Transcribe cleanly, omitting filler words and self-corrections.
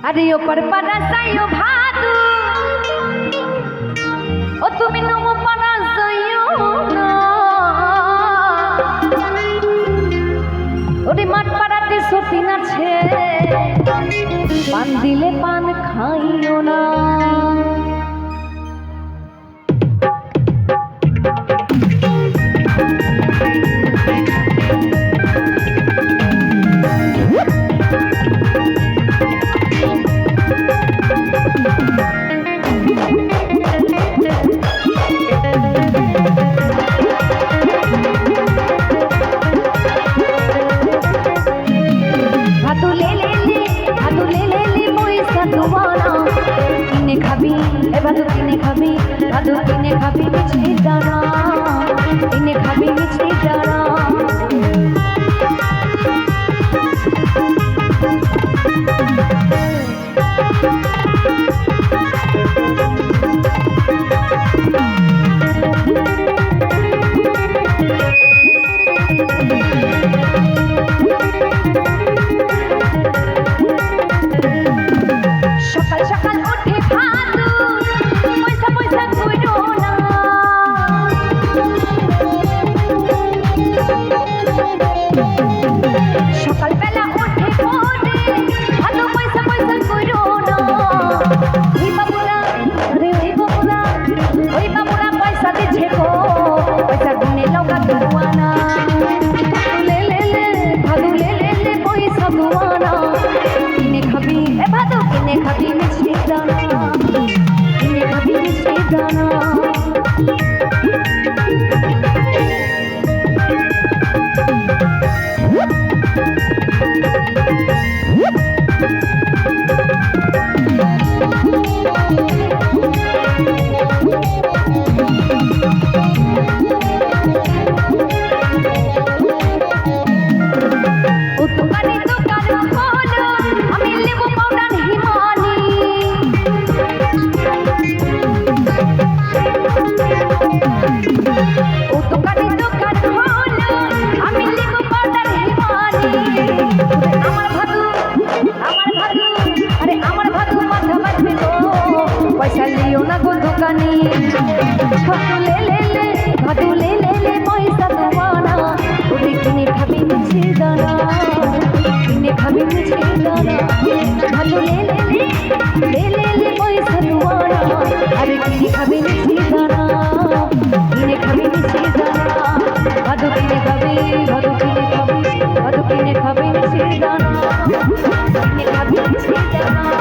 আরে ওপর পাড়া যাইও ভাদু ও তুমি নম পাড়া যাইও না ওরে মাঠ পাড়াতে সতীন আছে পান দিলে পান খাইও না ভাদু কিনে খাবি মিষ্টি দানা কিনে খাবি মিষ্টি দানা पैसा लियो ना गो दुकानी भादू ले पैसा दवाना उड़ी किने खाबी मिछे दाना किने खाबी मिछे दाना भादू ले पैसा दवाना अरे किने खाबी मिछे दाना किने खाबी मिछे दाना भादू किने खाबी मिछे दाना किने खाबी मिछे दाना किने खाबी मिछे दाना